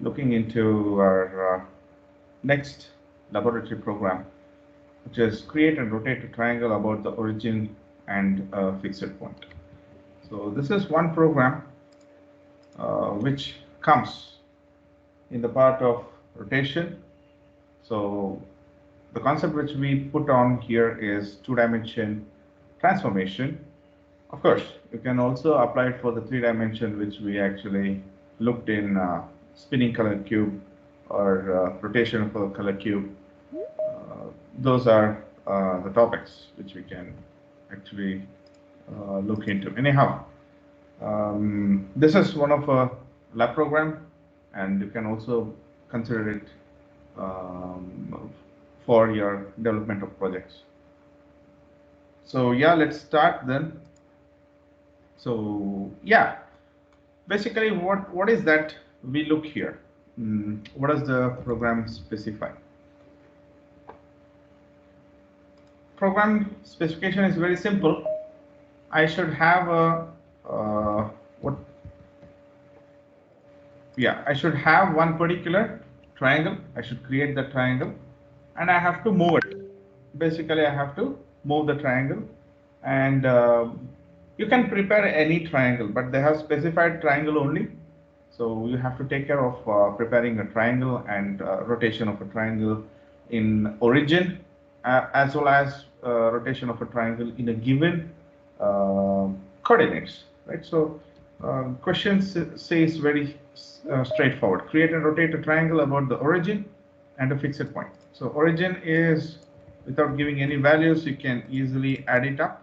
looking into our next laboratory program, which is create and rotate a triangle about the origin and a fixed point. So this is one program which comes in the part of rotation. So the concept which we put on here is two-dimension transformation. Of course, you can also apply it for the three-dimension, which we actually looked in spinning color cube or rotation of a color cube. Those are the topics which we can actually look into. Anyhow, this is one of a lab program, and you can also consider it for your development of projects. So yeah, let's start then. So yeah, basically what is that we look here? What does the program specify? Program specification is very simple. I should have a what? Yeah, I should have one particular triangle. I should create the triangle, and I have to move it. Basically, I have to move the triangle, and you can prepare any triangle, but they have specified triangle only. So you have to take care of preparing a triangle and rotation of a triangle in origin, as well as rotation of a triangle in a given coordinates, right? So question says very straightforward. Create and rotate a triangle about the origin and a fixed point. So origin is, without giving any values, you can easily add it up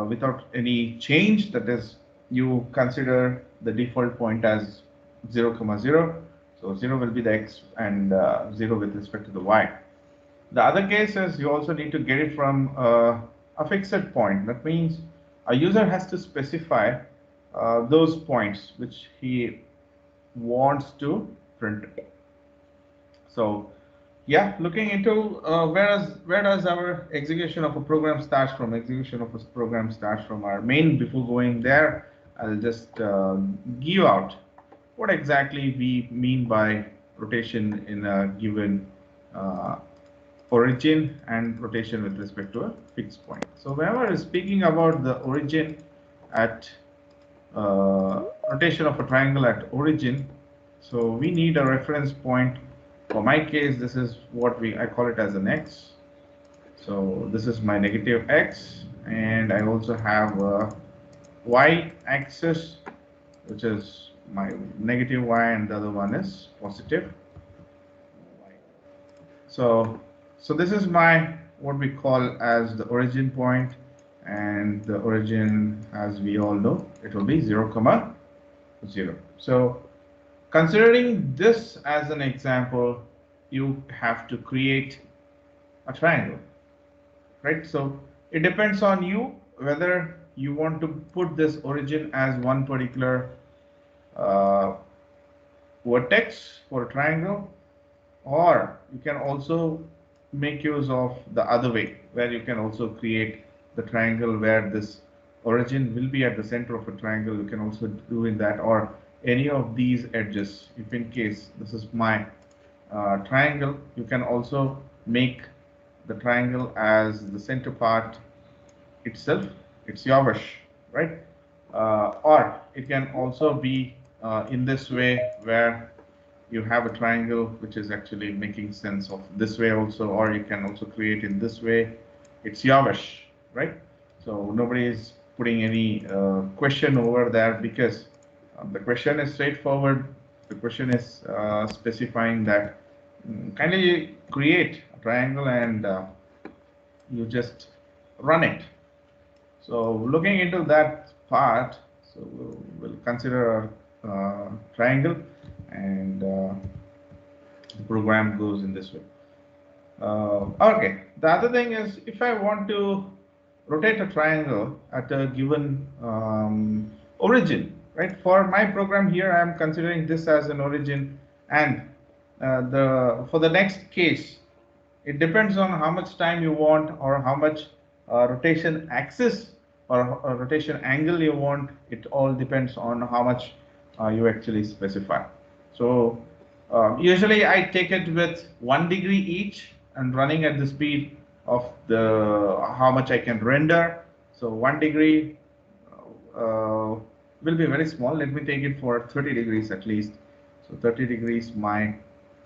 without any change. That is, you consider the default point as 0, 0. So 0 will be the x and 0 with respect to the y. The other case is you also need to get it from a fixed point. That means a user has to specify those points which he wants to print. So yeah, looking into where does our execution of a program starts from? Execution of a program starts from our main. Before going there, I'll just give out what exactly we mean by rotation in a given origin and rotation with respect to a fixed point. So whenever we're speaking about the origin at rotation of a triangle at origin, so we need a reference point. For my case, this is what I call it as an x. So this is my negative x, and I also have a y axis, which is my negative y, and the other one is positive y. So this is my what we call as the origin point, and the origin, as we all know, it will be 0, 0. So considering this as an example, you have to create a triangle, right? So it depends on you whether you want to put this origin as one particular vertex for a triangle, or you can also make use of the other way, where you can also create the triangle where this origin will be at the center of a triangle. You can also do in that, or any of these edges. If in case this is my triangle, you can also make the triangle as the center part itself. It's your wish, right? Or it can also be in this way, where you have a triangle which is actually making sense of this way also, or you can also create in this way. It's your wish, right? So nobody is putting any question over there, because the question is straightforward. The question is specifying that kindly create a triangle and you just run it. So looking into that part, so we'll consider a triangle, and the program goes in this way. Okay, the other thing is, if I want to rotate a triangle at a given origin, right? For my program here, I am considering this as an origin, and for the next case, it depends on how much time you want, or how much rotation axis or rotation angle you want. It all depends on how much you actually specify. So usually I take it with 1 degree each and running at the speed of the how much I can render. So 1 degree will be very small. Let me take it for 30 degrees at least. So 30 degrees, my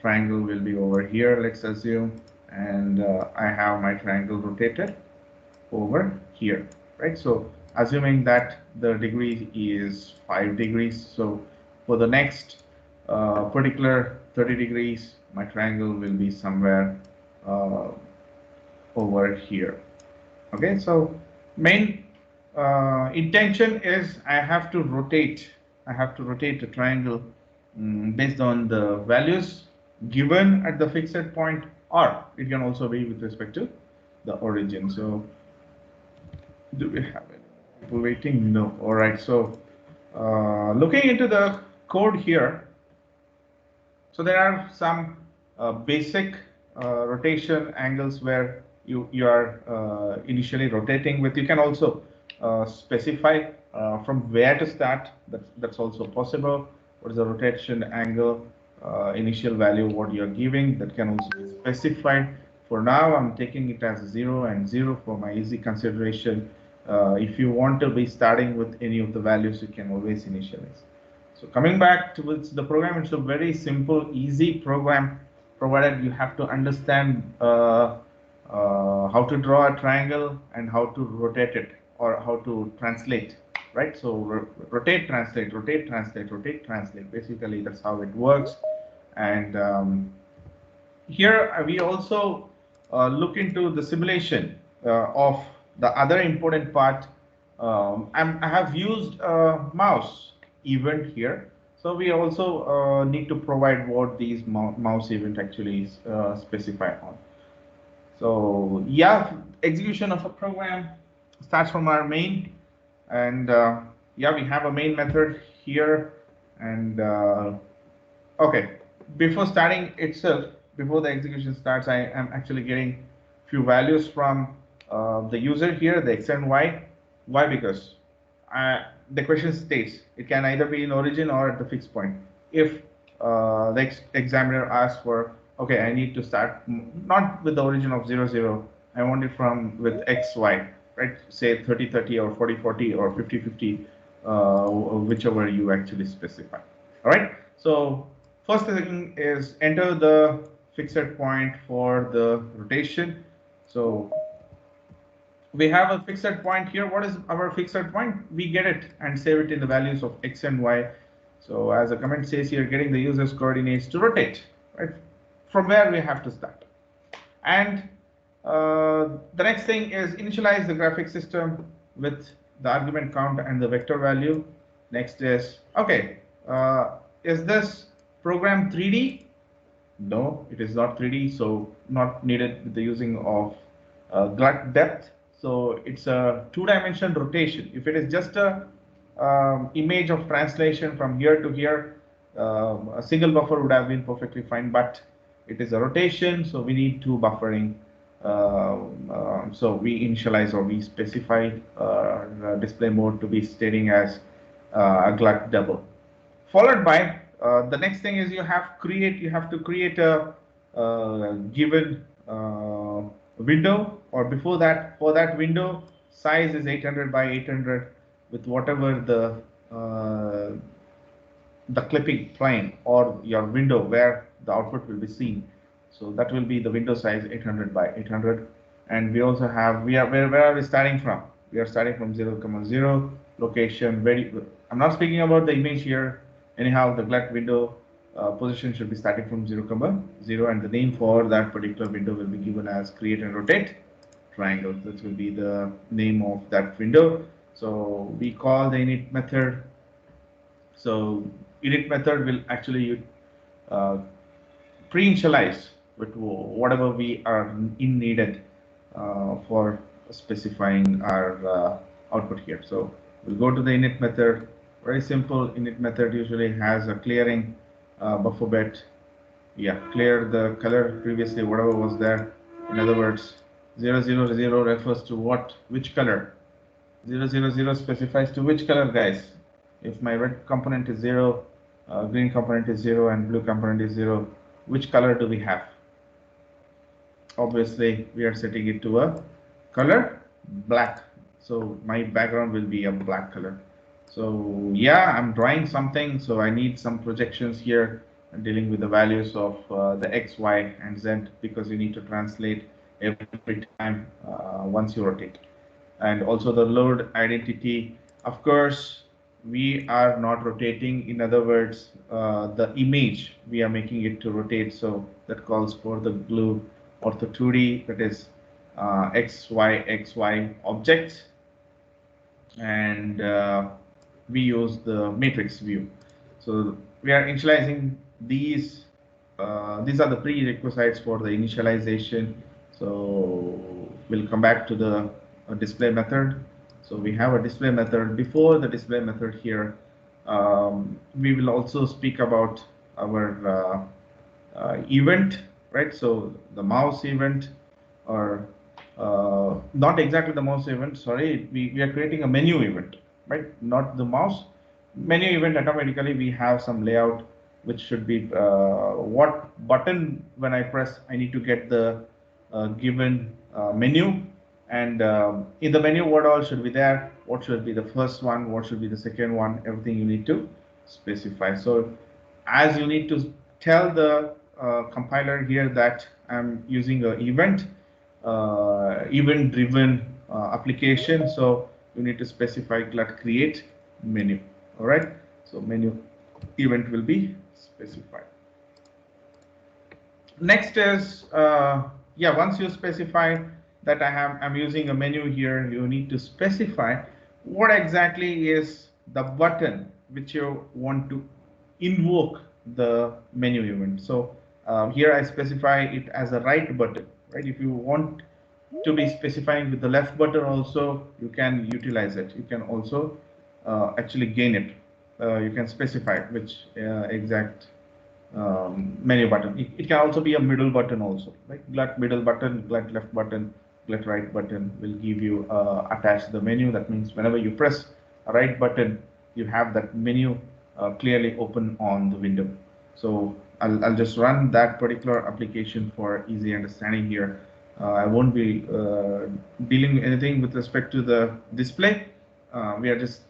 triangle will be over here, let's assume, and I have my triangle rotated over here, right? So assuming that the degree is 5 degrees, so for the next particular 30 degrees, my triangle will be somewhere uh, over here. Okay, so main intention is I have to rotate the triangle based on the values given at the fixed point, or it can also be with respect to the origin. So do we have any people waiting? No. All right. So looking into the code here, so there are some basic rotation angles where you are initially rotating with. You can also specify from where to start. That's also possible. What is the rotation angle, initial value, what you're giving, that can also be specified. For now, I'm taking it as 0 and 0 for my easy consideration. If you want to be starting with any of the values, you can always initialize. So coming back to the program, it's a very simple, easy program, provided you have to understand how to draw a triangle and how to rotate it, or how to translate, right? So rotate, translate, rotate, translate, rotate, translate. Basically, that's how it works. And here we also look into the simulation of the other important part. I have used mouse event here, so we also need to provide what these mouse event actually specify on. So yeah, execution of a program starts from our main, and yeah, we have a main method here, and okay, before starting itself, before the execution starts, I am actually getting few values from the user here, the x and y. Why? Because the question states it can either be in origin or at the fixed point. If the examiner asks for, okay, I need to start not with the origin of 0, 0, I want it from with x, y, right? Say 30, 30 or 40, 40 or 50, 50, whichever you actually specify. All right. So first thing is enter the fixed point for the rotation. So we have a fixed point here. What is our fixed point? We get it and save it in the values of x and y. So as the comment says here, getting the user's coordinates to rotate, right? From where we have to start. And the next thing is initialize the graphic system with the argument count and the vector value. Next is, okay, is this program 3D? No, it is not 3D, so not needed with the using of glut depth. So it's a two-dimensional rotation. If it is just a image of translation from here to here, a single buffer would have been perfectly fine, but it is a rotation, so we need two buffering. So we initialize or we specify display mode to be stating as a glut double. Followed by the next thing is you have to create a given window, or before that, for that window size is 800 by 800 with whatever the clipping plane or your window where the output will be seen. So that will be the window size 800 by 800. And we also have, where are we starting from? We are starting from 0, 0 location. I'm not speaking about the image here. Anyhow, the glut window position should be starting from 0, 0, and the name for that particular window will be given as create and rotate triangle. This will be the name of that window. So we call the init method. So init method will actually pre-initialize with whatever we are in needed for specifying our output here. So we'll go to the init method. Very simple. Init method usually has a clearing buffer bit. Yeah, clear the color previously, whatever was there. In other words, 0, 0, 0 refers to what? Which color? 0, 0, 0 specifies to which color, guys? If my red component is 0, green component is 0 and blue component is 0, which color do we have? Obviously we are setting it to a color black, so my background will be a black color. So yeah, I'm drawing something, so I need some projections here dealing with the values of the x, y and z, because you need to translate every time once you rotate. And also the load identity, of course we are not rotating, in other words the image we are making it to rotate, so that calls for the glue ortho 2D, that is xy objects, and we use the matrix view. So we are initializing these. These are the prerequisites for the initialization. So we'll come back to the display method. So we have a display method. Before the display method here, we will also speak about our event, right? So the mouse event, or not exactly the mouse event, sorry, we are creating a menu event, right? Not the mouse. Menu event, automatically we have some layout which should be what button when I press I need to get the given menu, and in the menu what all should be there, what should be the first one, what should be the second one, everything you need to specify. So as you need to tell the compiler here that I'm using a event driven application, so you need to specify glut create menu. All right, so menu event will be specified. Next is yeah, once you specify that I'm using a menu here, you need to specify what exactly is the button which you want to invoke the menu event. So here I specify it as a right button, right? If you want to be specifying with the left button also, you can utilize it. You can also actually gain it. You can specify which exact menu button. It can also be a middle button also, like glut middle button, glut left button, glut right button will give you attach the menu. That means whenever you press a right button, you have that menu clearly open on the window. So I'll just run that particular application for easy understanding here. I won't be dealing anything with respect to the display. We are just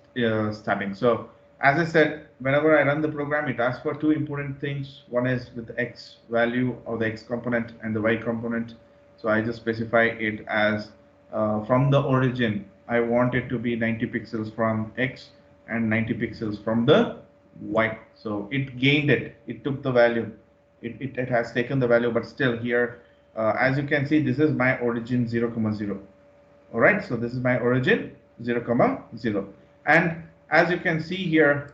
starting. So as I said, whenever I run the program, it asks for two important things. One is with the x value or the x component and the y component. So I just specify it as from the origin, I want it to be 90 pixels from x and 90 pixels from the y. So it gained it. It took the value. It has taken the value, but still here, as you can see, this is my origin 0, 0. All right, so this is my origin 0, 0. And as you can see here,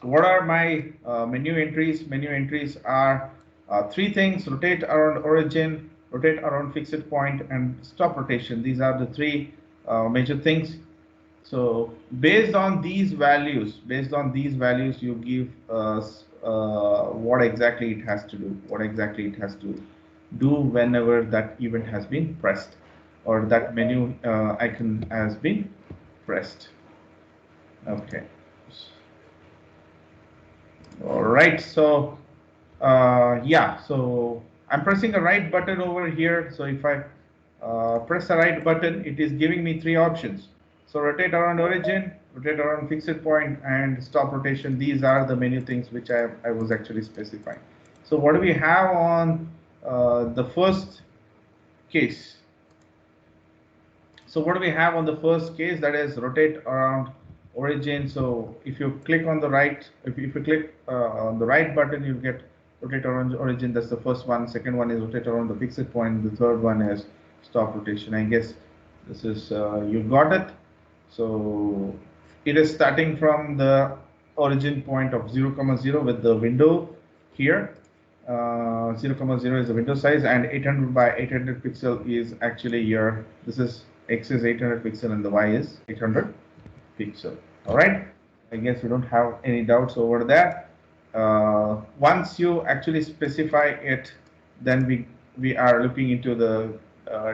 what are my menu entries? Menu entries are three things: rotate around origin, rotate around fixed point, and stop rotation. These are the three major things. So based on these values, you give us what exactly it has to do, whenever that event has been pressed, or that menu icon has been pressed. Okay. All right. So yeah, so I'm pressing the right button over here. So if I press the right button, it is giving me three options. So rotate around origin, rotate around fixed point, and stop rotation. These are the many things which I was actually specifying. So what do we have on the first case? So what do we have on the first case? That is rotate around origin. So if you click on the right, if you click on the right button, you get rotate around origin. That's the first one. Second one is rotate around the fixed point. The third one is stop rotation. I guess this is you got it. So it is starting from the origin point of 0, 0 with the window here. 0, 0 is the window size, and 800 by 800 pixel is actually your, this is x is 800 pixel and the y is 800 pixel. All right, I guess you don't have any doubts over that. Once you actually specify it, then we are looking into the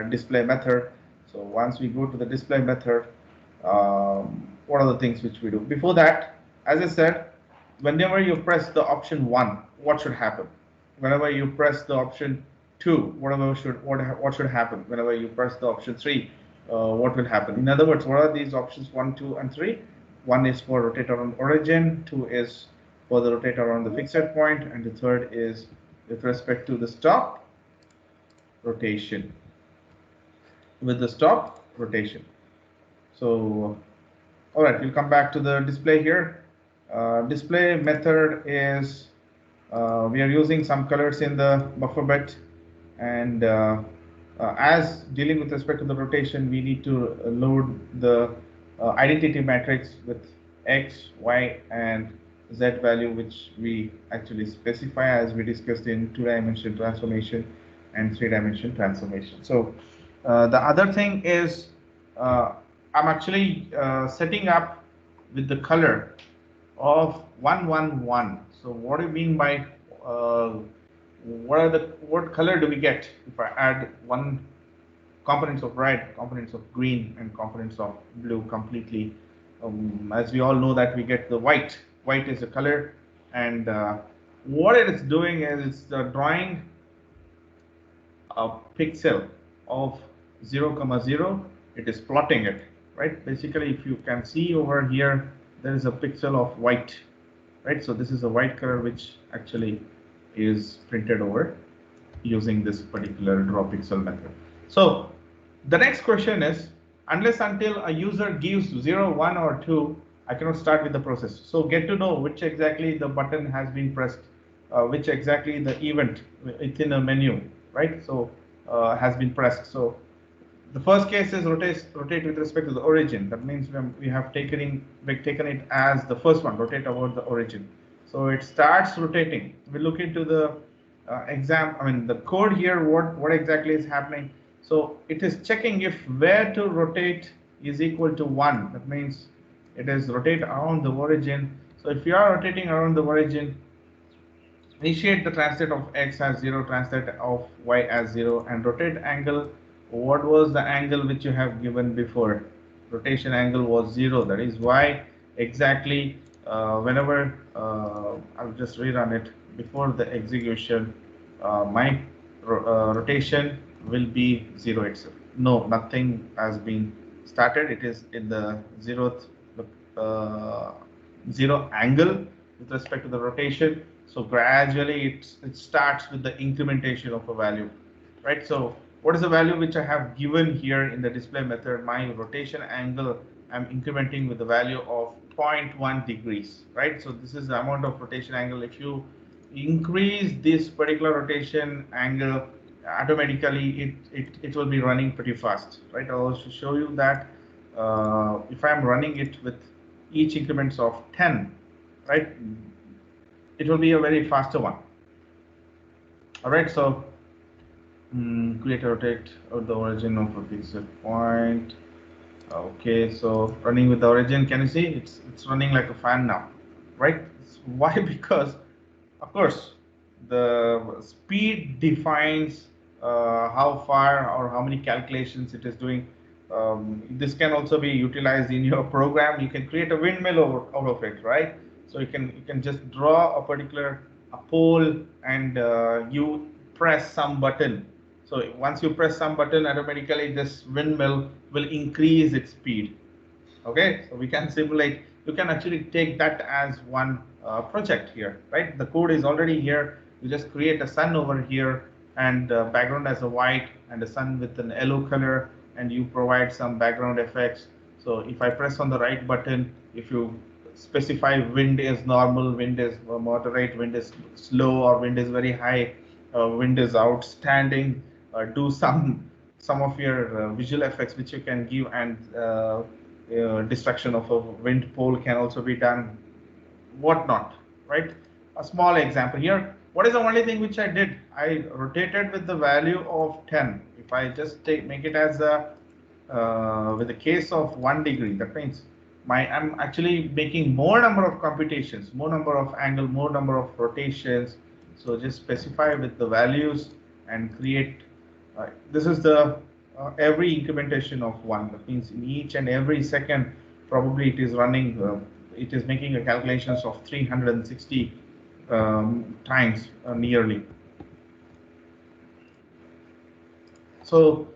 display method. So once we go to the display method, what are the things which we do? Before that, as I said, whenever you press the option 1, what should happen? Whenever you press the option 2, what should happen? Whenever you press the option 3, what will happen? In other words, what are these options 1, 2, and 3? 1 is for rotate around origin, 2 is for the rotate around the fixed point, and the third is with respect to the stop rotation. With the stop rotation. So, all right, we'll come back to the display here. Display method is we are using some colors in the buffer bit, and as dealing with respect to the rotation, we need to load the identity matrix with x, y, and z value, which we actually specify as we discussed in two-dimensional transformation and three-dimensional transformation. So the other thing is I'm actually setting up with the color of 111. So what do you mean by what color do we get if I add one components of red, components of green, and components of blue completely? As we all know that we get the white. White is a color, and what it is doing is it's drawing a pixel of 0, 0. It is plotting it, right? Basically, if you can see over here, there is a pixel of white, right? So this is a white color which actually is printed over using this particular draw pixel method. So the next question is, unless until a user gives 0, 1, or 2, I cannot start with the process. So get to know which exactly the button has been pressed, which exactly the event within a menu, right? So has been pressed. So the first case is rotate with respect to the origin. That means we have taken it as the first one, rotate about the origin. So it starts rotating. We look into the the code here, what exactly is happening. So it is checking if where to rotate is equal to 1. That means it is rotate around the origin. So if you are rotating around the origin, initiate the translate of x as 0, translate of y as 0, and rotate angle. What was the angle which you have given before? Rotation angle was 0. That is why exactly whenever I'll just rerun it before the execution, my rotation will be 0 itself. No, nothing has been started. It is in the 0th 0 angle with respect to the rotation. So gradually it starts with the incrementation of a value, right? So what is the value which I have given here in the display method? My rotation angle I'm incrementing with the value of 0.1 degrees, right? So this is the amount of rotation angle. If you increase this particular rotation angle, automatically it will be running pretty fast, right? I'll also show you that if I'm running it with each increments of 10, right, it will be a very faster one. All right, so create a rotate of the origin of a fixed point. Okay, so running with the origin, can you see it's running like a fan now, right? Why? Because of course the speed defines how far or how many calculations it is doing. This can also be utilized in your program. You can create a windmill out of it, right? So you can just draw a particular pole, and you press some button. So once you press some button, automatically this windmill will increase its speed. Okay, so we can simulate. You can actually take that as one project here, right? The code is already here. You just create a sun over here, and background as a white, and a sun with an yellow color, and you provide some background effects. So if I press on the right button, if you specify wind is normal, wind is moderate, wind is slow, or wind is very high, wind is outstanding, do some of your visual effects which you can give, and destruction of a wind pole can also be done, whatnot, right? A small example here. What is the only thing which I did? I rotated with the value of 10. If I just make it as a with the case of 1 degree, that means I'm actually making more number of computations, more number of angle, more number of rotations. So just specify with the values and create. This is the every incrementation of 1. That means in each and every second, probably it is running it is making a calculations of 360 times nearly. So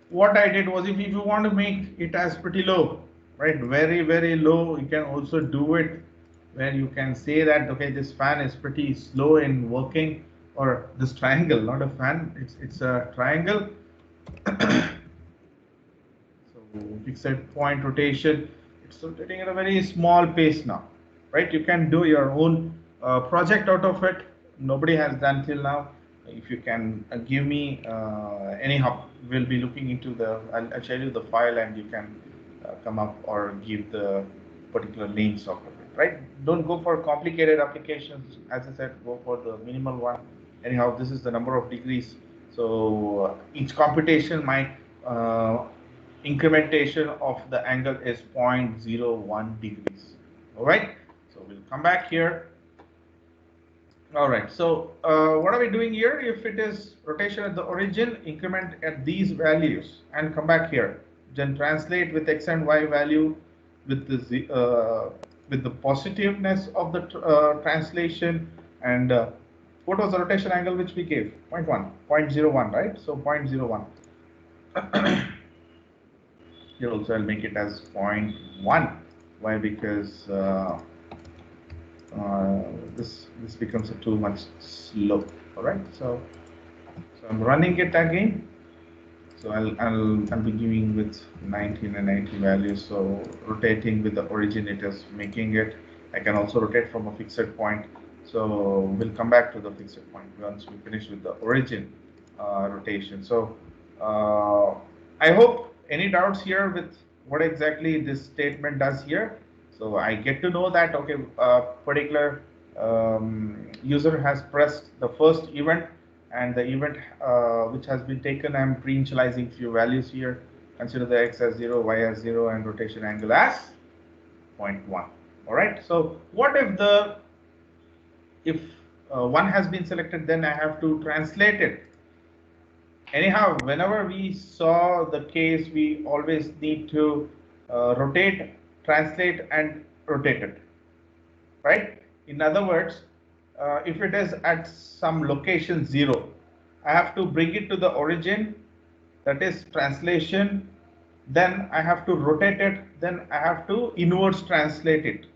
what I did was, if you want to make it as pretty low, right, very low, you can also do it where you can say that, okay, this fan is pretty slow in working, or this triangle, not a fan, it's a triangle. So fixed point rotation, it's rotating at a very small pace now, right? You can do your own project out of it. Nobody has done till now. If you can give me, anyhow, we'll be looking into the, I'll share you the file, and you can come up or give the particular names of it, right? Don't go for complicated applications. As I said, go for the minimal one. Anyhow, this is the number of degrees. So each computation, my incrementation of the angle is 0.01 degrees. All right. So we'll come back here. All right. So what are we doing here? If it is rotation at the origin, increment at these values, and come back here. Then translate with x and y value with the positiveness of the translation, and what was the rotation angle which we gave? 0.01, right? So 0.01. Here also I'll make it as 0.1. Why? Because this becomes a too much slope. All right. So I'm running it again. So I'll be giving with 19 and 90 values. So rotating with the origin, it is making it. I can also rotate from a fixed point. So we'll come back to the fixed point once we finish with the origin rotation. So I hope, any doubts here with what exactly this statement does here? So I get to know that, okay, a particular user has pressed the first event, and the event which has been taken, I'm pre-initializing few values here. Consider the x as 0, y as 0, and rotation angle as 0.1. All right. So what if 1 has been selected, then I have to translate it. Anyhow, whenever we saw the case, we always need to rotate, translate, and rotate it, right? In other words, if it is at some location 0, I have to bring it to the origin, that is translation, then I have to rotate it, then I have to inverse translate it.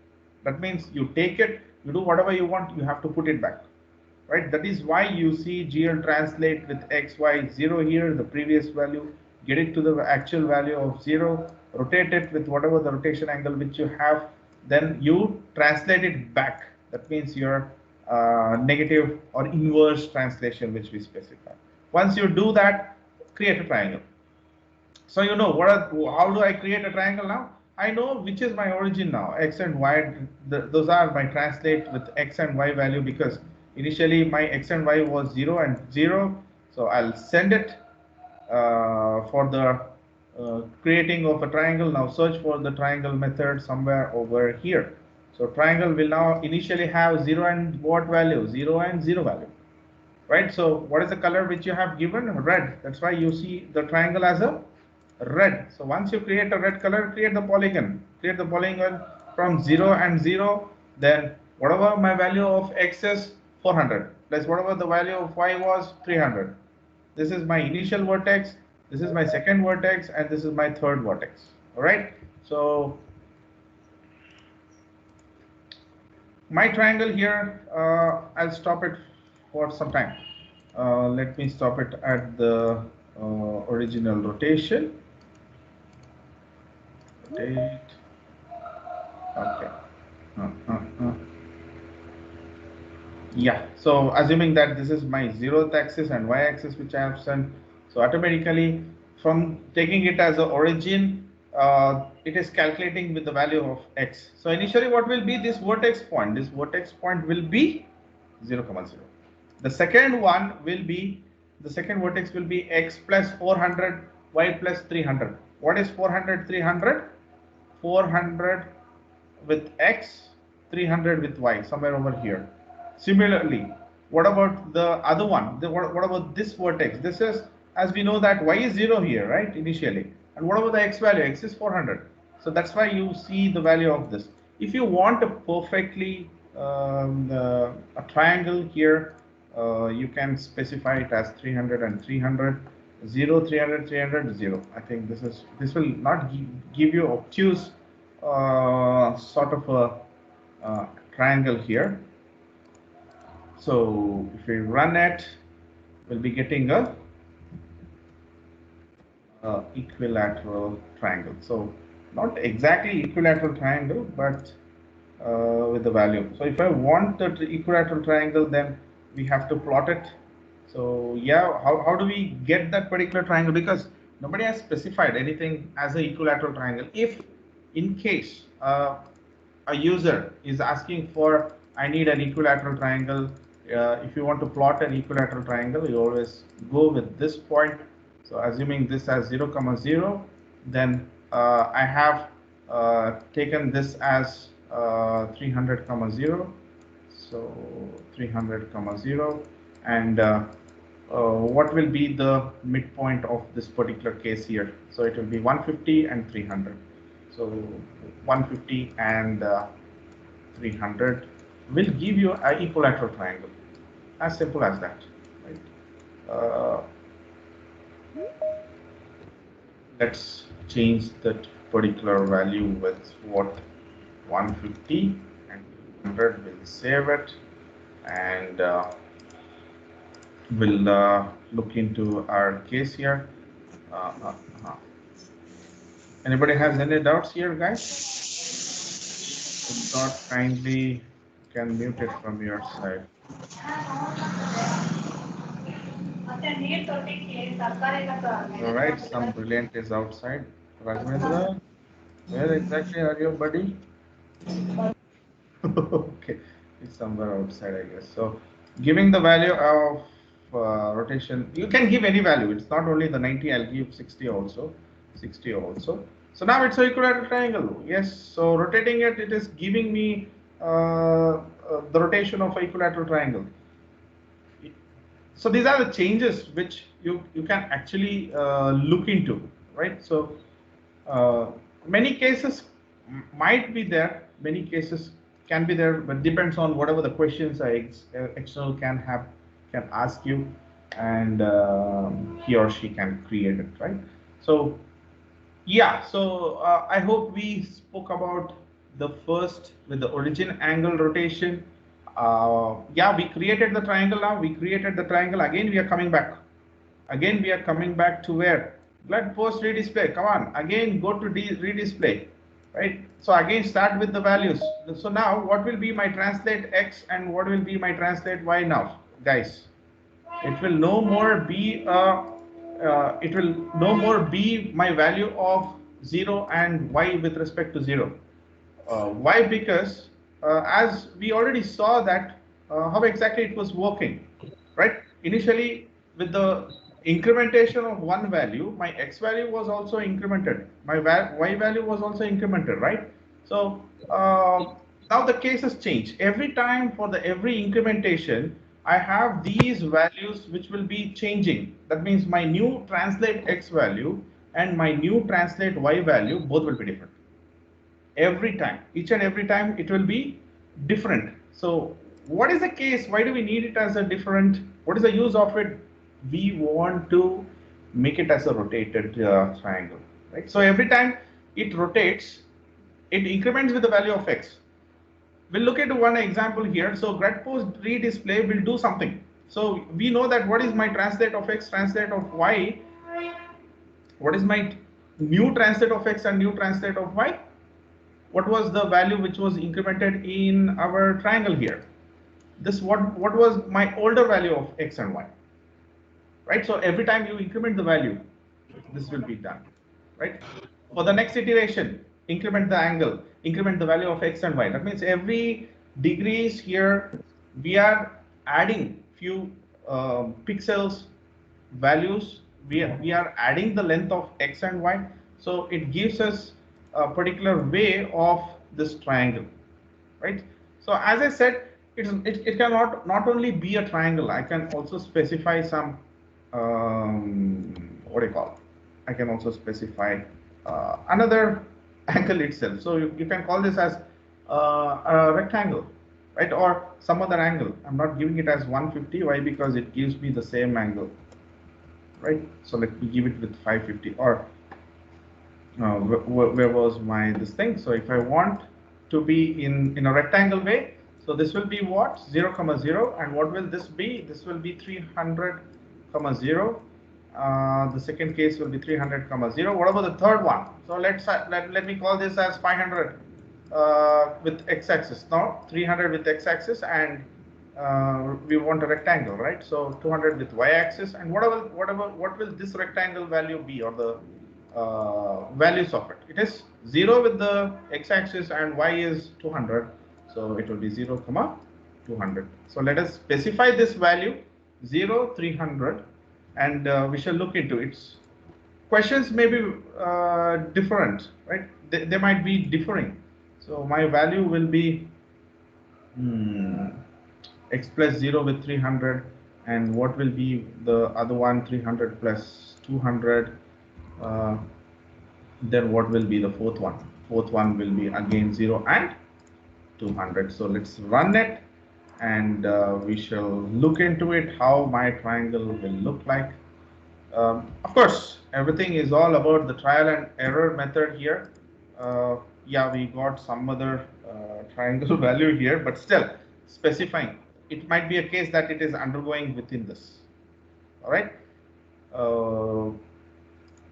That means you take it, you do whatever you want, you have to put it back, right? That is why you see GL translate with x, y, 0 here, the previous value, get it to the actual value of 0, rotate it with whatever the rotation angle which you have, then you translate it back. That means your negative or inverse translation which we specify. Once you do that, create a triangle. So you know how do I create a triangle now? I know which is my origin now, x and y. Those are my translate with x and y value, because initially my x and y was 0 and 0. So I'll send it for the creating of a triangle. Now search for the triangle method somewhere over here. So triangle will now initially have 0 and what value? 0 and 0 value. Right. So what is the color which you have given? Red. That's why you see the triangle as a red. So once you create a red color, create the polygon. Create the polygon from 0 and 0. Then whatever my value of x is 400 plus whatever the value of y was 300. This is my initial vertex. This is my second vertex, and this is my third vertex. All right. So my triangle here, I'll stop it for some time. Let me stop it at the original rotation. Rotate. Okay. Yeah. So assuming that this is my 0th axis and y axis which I have sent, so automatically from taking it as an origin, it is calculating with the value of x. So initially, what will be this vertex point? This vertex point will be 0, 0. The second one will be, the second vertex will be x plus 400, y plus 300. What is 400, 300? 400 with x, 300 with y, somewhere over here. Similarly, what about the other one? What about this vertex? This is, as we know that y is 0 here, right, initially. And what about the x value? X is 400. So that's why you see the value of this. If you want a perfectly a triangle here, you can specify it as 300 and 300, 0, 300, 300, 0. I think this will not give you obtuse sort of a triangle here. So if we run it, we'll be getting a equilateral triangle. So not exactly equilateral triangle, but with the value. So if I want the equilateral triangle, then we have to plot it. So yeah, how do we get that particular triangle? Because nobody has specified anything as an equilateral triangle. If in case a user is asking for, I need an equilateral triangle. If you want to plot an equilateral triangle, you always go with this point. So assuming this as 0, 0, then I have taken this as 300, 0. So 300, 0, and what will be the midpoint of this particular case here? So it will be 150 and 300. So 150 and 300 will give you an equilateral triangle. As simple as that, right? Let's change that particular value with what 150 and 200. We'll save it, and we'll look into our case here. Anybody has any doubts here, guys? If not, kindly can mute it from your side. All right, some brilliant is outside. Raghavendra, where exactly are you, buddy? Okay, it's somewhere outside, I guess. So, giving the value of rotation, you can give any value. It's not only the 90. I'll give 60 also. 60 also. So now it's an equilateral triangle. Yes. So rotating it, it is giving me the rotation of an equilateral triangle. So these are the changes which you can actually look into, right? So many cases might be there, many cases can be there, but depends on whatever the questions external can ask you, and he or she can create it, right? So yeah, so I hope we spoke about the first with the origin angle rotation. Yeah, we created the triangle now. We created the triangle. Again, we are coming back. Again, we are coming back to where? Let post redisplay. Come on. Again, go to redisplay. Right? So again, start with the values. So now, what will be my translate x and what will be my translate y now, guys? It will no more be my value of 0 and y with respect to 0. Why? Because as we already saw that how exactly it was working, right? Initially, with the incrementation of one value, my x value was also incremented, my y value was also incremented, right? So now the case has changed. Every time for the every incrementation, I have these values which will be changing. That means my new translate x value and my new translate y value both will be different. Every time, each and every time it will be different. So what is the case? Why do we need it as a different? What is the use of it? We want to make it as a rotated triangle, right? So every time it rotates, it increments with the value of x. We'll look at one example here. So grid post redisplay will do something. So we know that what is my translate of x, translate of y. What is my new translate of x and new translate of y? What was the value which was incremented in our triangle here? This what was my older value of x and y, right? So every time you increment the value, this will be done, right? For the next iteration, increment the angle, increment the value of x and y. That means every degrees here, we are adding few pixels values. We are adding the length of x and y. So it gives us a particular way of this triangle, right? So as I said, it can not only be a triangle. I can also specify some what do you call? I can also specify another angle itself. So you can call this as a rectangle, right, or some other angle. I'm not giving it as 150. Why? Because it gives me the same angle, right? So let me give it with 550, or where was my this thing? So if I want to be in a rectangle way, so this will be what, 0 comma 0, and what will this be? This will be 300 comma 0. The second case will be 300 comma 0. What about the third one? So let me call this as 500 with x-axis. Now 300 with x-axis, and we want a rectangle, right? So 200 with y-axis, and what will this rectangle value be, or the values of it? It is 0 with the x-axis, and y is 200, so it will be 0 comma 200. So let us specify this value 0 300, and we shall look into its questions. May be different, right? They might be differing. So my value will be x plus 0 with 300, and what will be the other one, 300 plus 200. Then what will be the fourth one? Fourth one will be again 0 and 200. So let's run it, and we shall look into it, how my triangle will look like. Of course, everything is all about the trial and error method here. Yeah, we got some other triangle value here, but still specifying. It might be a case that it is undergoing within this. All right. Uh,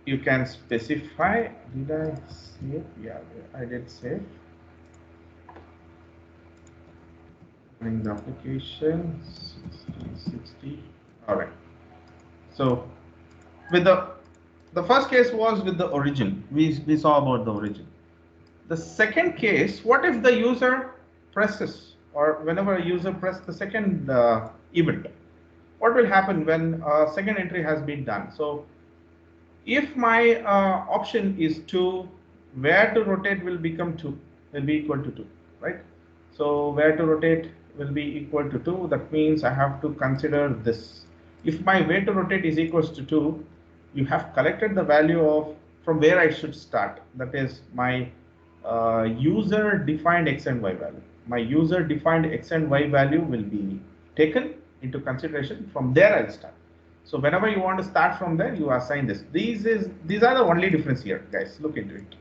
you can specify. Did I save? Yeah, I did save. In the application 60. All right. So with the first case was with the origin. We saw about the origin. The second case, what if the user presses, or whenever a user presses the second event, what will happen when a second entry has been done? So if my option is 2, where to rotate will become 2, will be equal to 2, right? So where to rotate will be equal to 2. That means I have to consider this. If my way to rotate is equals to 2, you have collected the value of from where I should start. That is my user defined x and y value. My user defined x and y value will be taken into consideration. From there I'll start. So whenever you want to start from there, you assign this. These are the only difference here, guys. Look into it.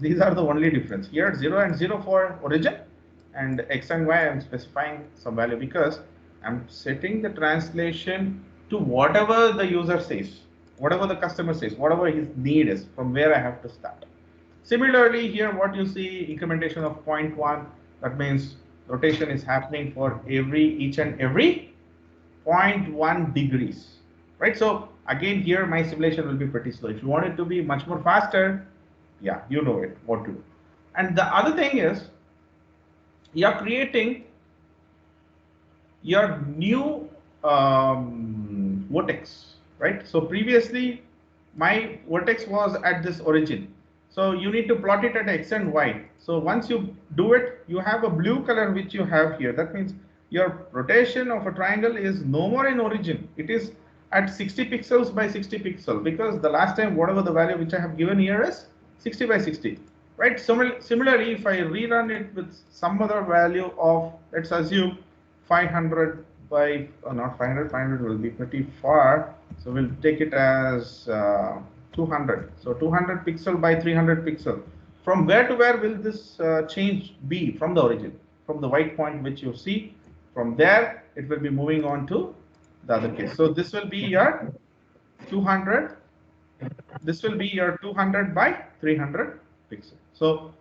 These are the only difference here. 0 and 0 for origin, and x and y I'm specifying some value because I'm setting the translation to whatever the user says, whatever the customer says, whatever his need is, from where I have to start. Similarly, here what you see, incrementation of 0.1, that means rotation is happening for each and every 0.1 degrees, right? So again, here my simulation will be pretty slow. If you want it to be much more faster, yeah, you know it, what to do. And the other thing is, you're creating your new vertex, right? So previously my vertex was at this origin, so you need to plot it at x and y. So once you do it, you have a blue color which you have here. That means your rotation of a triangle is no more in origin. It is at 60 pixels by 60 pixel, because the last time whatever the value which I have given here is 60 by 60, right? Similarly, if I rerun it with some other value of, let's assume 500 by not 500, 500 will be pretty far, so we'll take it as 200. So 200 pixel by 300 pixel. From where to where will this change be? From the origin, from the white point which you see. From there it will be moving on to the other case. So this will be your 200. This will be your 200 by 300 pixel. So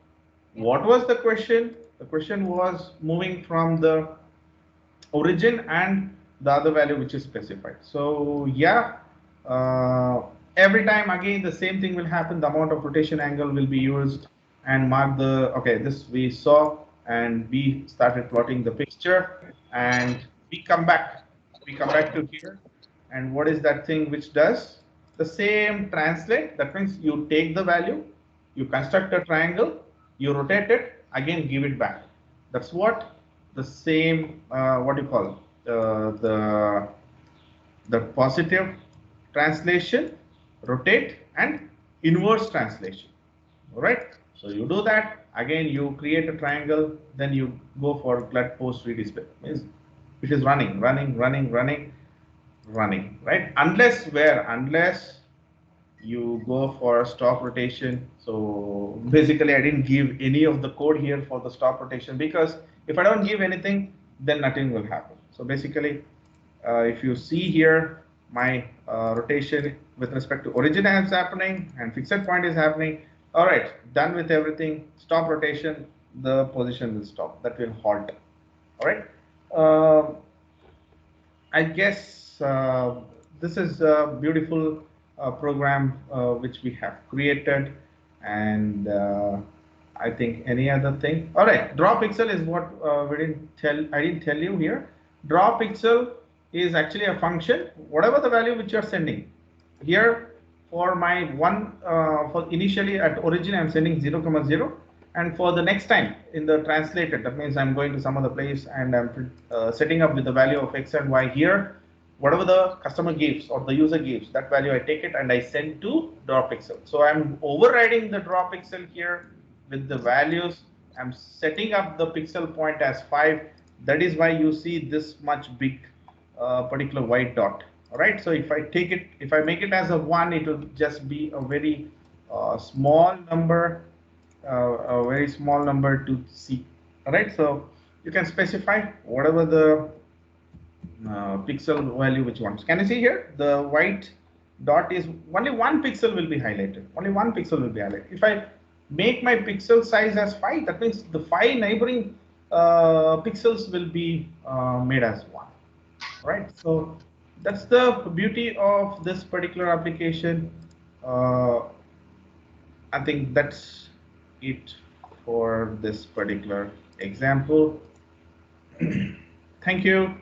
what was the question? The question was moving from the origin and the other value which is specified. So yeah, every time again the same thing will happen. The amount of rotation angle will be used and mark the, okay, this we saw, and we started plotting the picture, and we come back to here. And what is that thing which does the same? Translate. That means you take the value, you construct a triangle, you rotate it, again give it back. That's what the same, what do you call, the positive translation, rotate, and inverse translation. All right. So you do that, again you create a triangle, then you go for glut post redisplay. Means it is running, right? Unless you go for stop rotation. So basically I didn't give any of the code here for the stop rotation, because if I don't give anything, then nothing will happen. So basically, if you see here, my rotation with respect to origin is happening and fixed point is happening. All right, done with everything. Stop rotation, the position will stop. That will halt. All right. Uh, I guess this is a beautiful program which we have created, and I think any other thing. All right, draw pixel is what we didn't tell. I didn't tell you here. Draw pixel is actually a function. Whatever the value which you are sending here, for my one for initially at origin I'm sending 0, 0, and for the next time in the translated, that means I'm going to some other place and I'm setting up with the value of x and y here. Whatever the customer gives or the user gives, that value I take it and I send to draw pixel. So I'm overriding the draw pixel here with the values. I'm setting up the pixel point as 5. That is why you see this much big particular white dot. All right. So if I take it, if I make it as a 1, it will just be a very small number, a very small number to see. All right. So you can specify whatever the pixel value which you want. Can you see here? The white dot is only one pixel will be highlighted. Only one pixel will be highlighted. If I make my pixel size as 5, that means the 5 neighboring pixels will be made as 1. Right. So that's the beauty of this particular application. Uh, I think that's it for this particular example. Thank you.